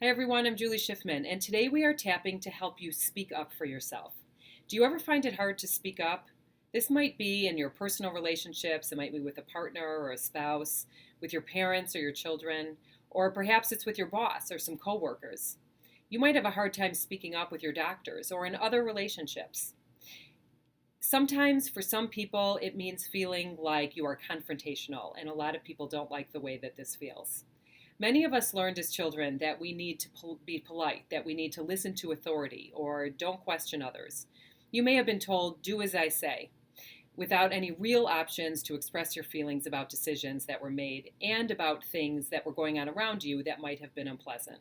Hi everyone, I'm Julie Schiffman, and today we are tapping to help you speak up for yourself. Do you ever find it hard to speak up? This might be in your personal relationships, it might be with a partner or a spouse, with your parents or your children, or perhaps it's with your boss or some coworkers. You might have a hard time speaking up with your doctors or in other relationships. Sometimes, for some people, it means feeling like you are confrontational, and a lot of people don't like the way that this feels. Many of us learned as children that we need to be polite, that we need to listen to authority, or don't question others. You may have been told, do as I say, without any real options to express your feelings about decisions that were made and about things that were going on around you that might have been unpleasant.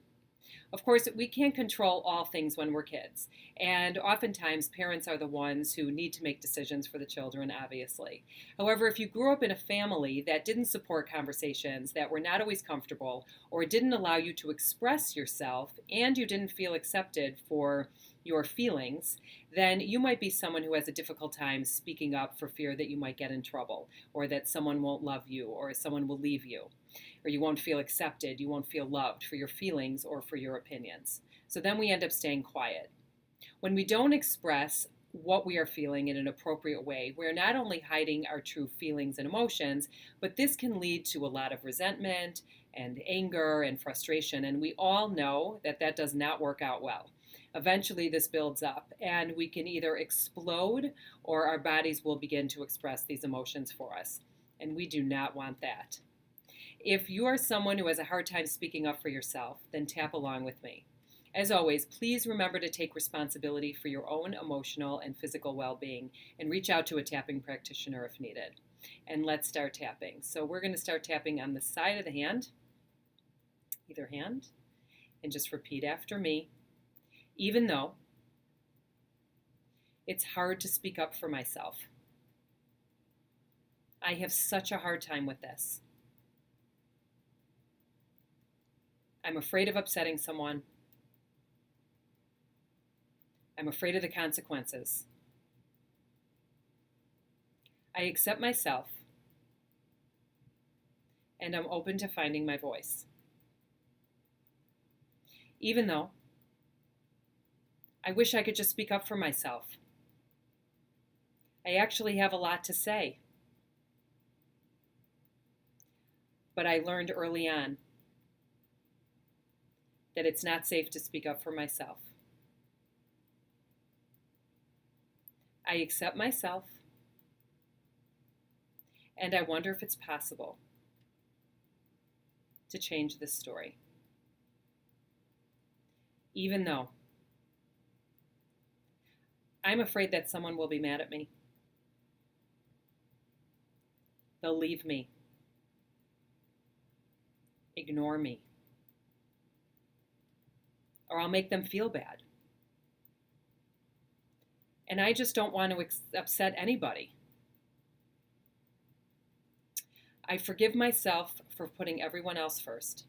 Of course, we can't control all things when we're kids, and oftentimes parents are the ones who need to make decisions for the children, obviously. However, if you grew up in a family that didn't support conversations, that were not always comfortable, or didn't allow you to express yourself, and you didn't feel accepted for your feelings, then you might be someone who has a difficult time speaking up for fear that you might get in trouble, or that someone won't love you, or someone will leave you, or you won't feel accepted, you won't feel loved for your feelings or for your opinions. So then we end up staying quiet. When we don't express what we are feeling in an appropriate way, we're not only hiding our true feelings and emotions, but this can lead to a lot of resentment and anger and frustration. And we all know that that does not work out well. Eventually, this builds up, and we can either explode or our bodies will begin to express these emotions for us. And we do not want that. If you are someone who has a hard time speaking up for yourself, then tap along with me. As always, please remember to take responsibility for your own emotional and physical well-being and reach out to a tapping practitioner if needed. And let's start tapping. So we're going to start tapping on the side of the hand, either hand, and just repeat after me. Even though it's hard to speak up for myself, I have such a hard time with this. I'm afraid of upsetting someone. I'm afraid of the consequences. I accept myself, and I'm open to finding my voice. Even though I wish I could just speak up for myself. I actually have a lot to say. But I learned early on that it's not safe to speak up for myself. I accept myself, and I wonder if it's possible to change this story. Even though I'm afraid that someone will be mad at me. They'll leave me, ignore me, or I'll make them feel bad. And I just don't want to upset anybody. I forgive myself for putting everyone else first.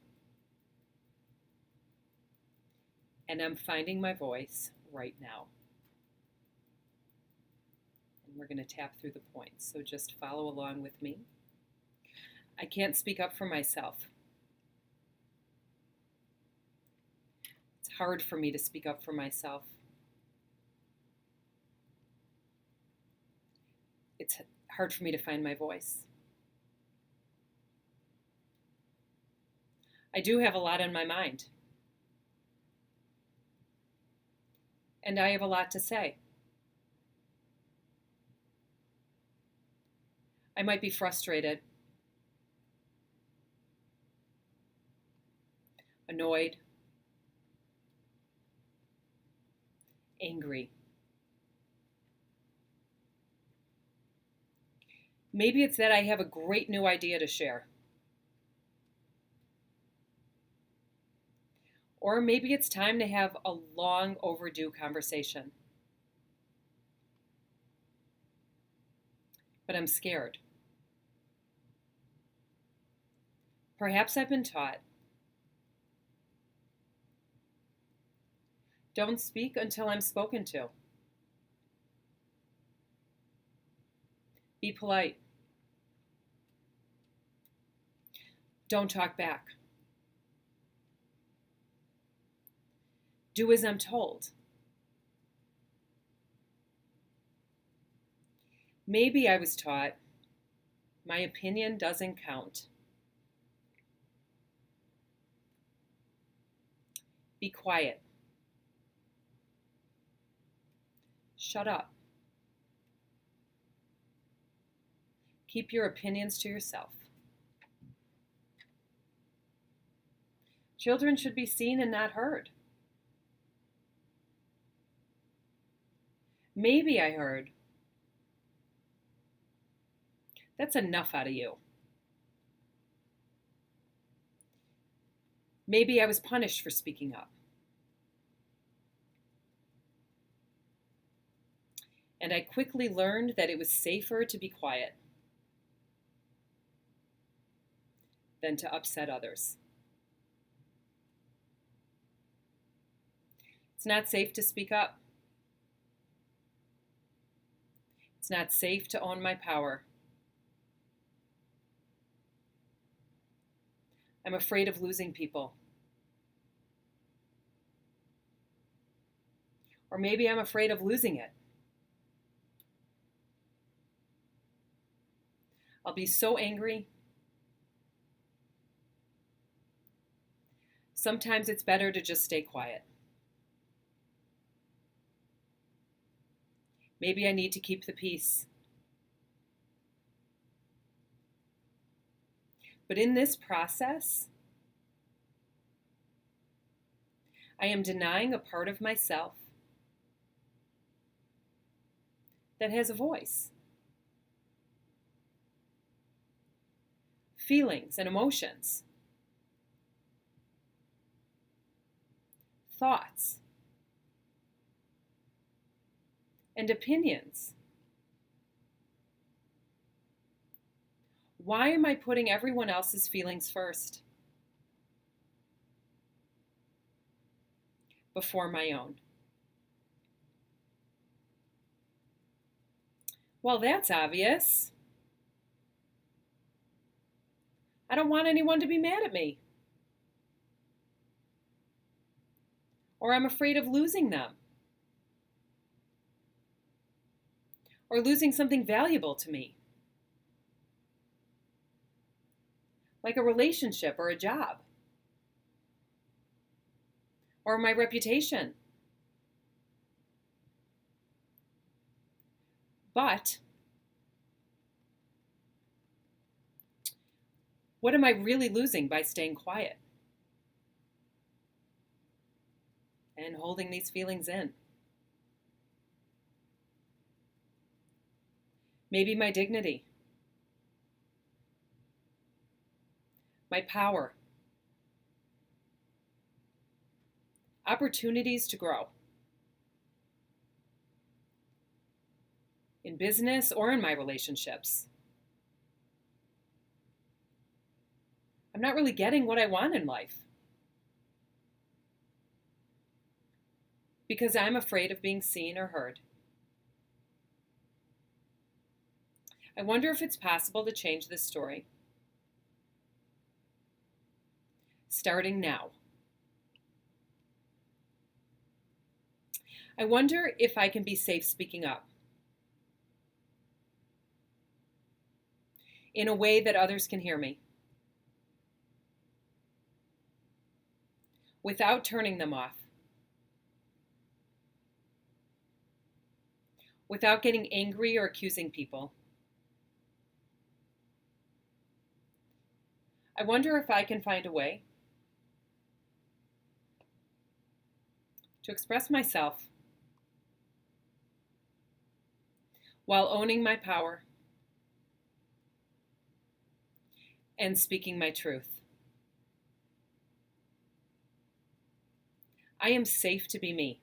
And I'm finding my voice right now. And we're going to tap through the points, so just follow along with me. I can't speak up for myself. It's hard for me to speak up for myself. It's hard for me to find my voice. I do have a lot on my mind. And I have a lot to say. I might be frustrated, annoyed, angry. Maybe it's that I have a great new idea to share. Or maybe it's time to have a long overdue conversation. But I'm scared. Perhaps I've been taught, don't speak until I'm spoken to. Be polite. Don't talk back. Do as I'm told. Maybe I was taught my opinion doesn't count. Be quiet. Shut up. Keep your opinions to yourself. Children should be seen and not heard. Maybe I heard, that's enough out of you. Maybe I was punished for speaking up. And I quickly learned that it was safer to be quiet than to upset others. It's not safe to speak up. It's not safe to own my power. I'm afraid of losing people. Or maybe I'm afraid of losing it. I'll be so angry. Sometimes it's better to just stay quiet. Maybe I need to keep the peace. But in this process, I am denying a part of myself that has a voice. Feelings and emotions. Thoughts. And opinions. Why am I putting everyone else's feelings first before my own? Well, that's obvious. I don't want anyone to be mad at me. Or I'm afraid of losing them. Or losing something valuable to me. Like a relationship or a job. Or my reputation. But what am I really losing by staying quiet and holding these feelings in? Maybe my dignity, my power, opportunities to grow in business or in my relationships. I'm not really getting what I want in life because I'm afraid of being seen or heard. I wonder if it's possible to change this story. Starting now. I wonder if I can be safe speaking up in a way that others can hear me without turning them off, without getting angry or accusing people. I wonder if I can find a way to express myself while owning my power and speaking my truth. I am safe to be me.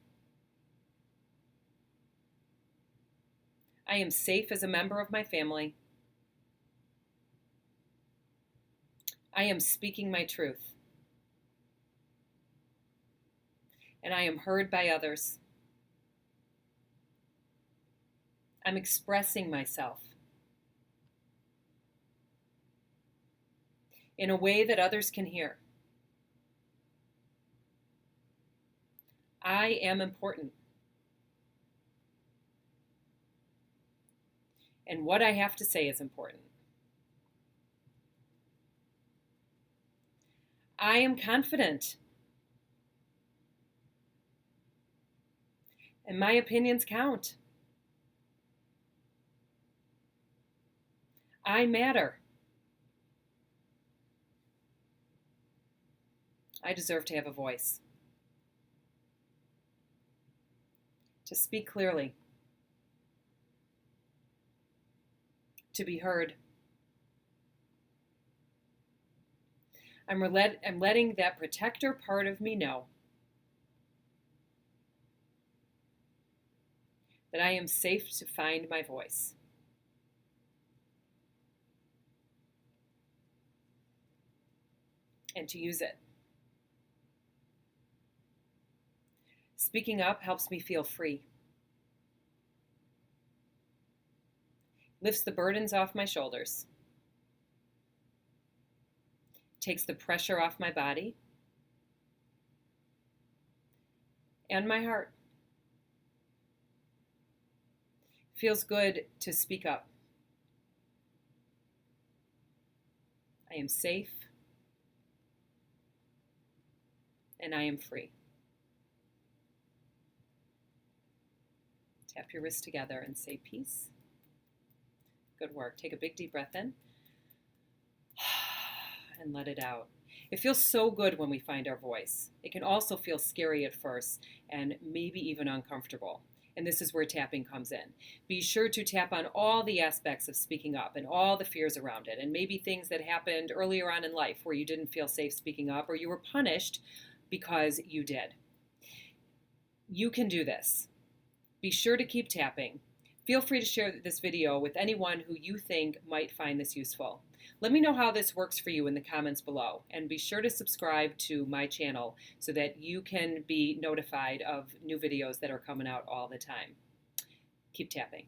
I am safe as a member of my family. I am speaking my truth. And I am heard by others. I'm expressing myself in a way that others can hear. I am important. And what I have to say is important. I am confident. And my opinions count. I matter. I deserve to have a voice. To speak clearly. To be heard. I'm letting that protector part of me know that I am safe to find my voice. And to use it. Speaking up helps me feel free. Lifts the burdens off my shoulders. Takes the pressure off my body and my heart. Feels good to speak up. I am safe and I am free. Tap your wrists together and say peace. Good work. Take a big deep breath in and let it out. It feels so good when we find our voice. It can also feel scary at first and maybe even uncomfortable. And this is where tapping comes in. Be sure to tap on all the aspects of speaking up and all the fears around it, and maybe things that happened earlier on in life where you didn't feel safe speaking up or you were punished because you did. You can do this. Be sure to keep tapping. Feel free to share this video with anyone who you think might find this useful. Let me know how this works for you in the comments below, and be sure to subscribe to my channel so that you can be notified of new videos that are coming out all the time. Keep tapping.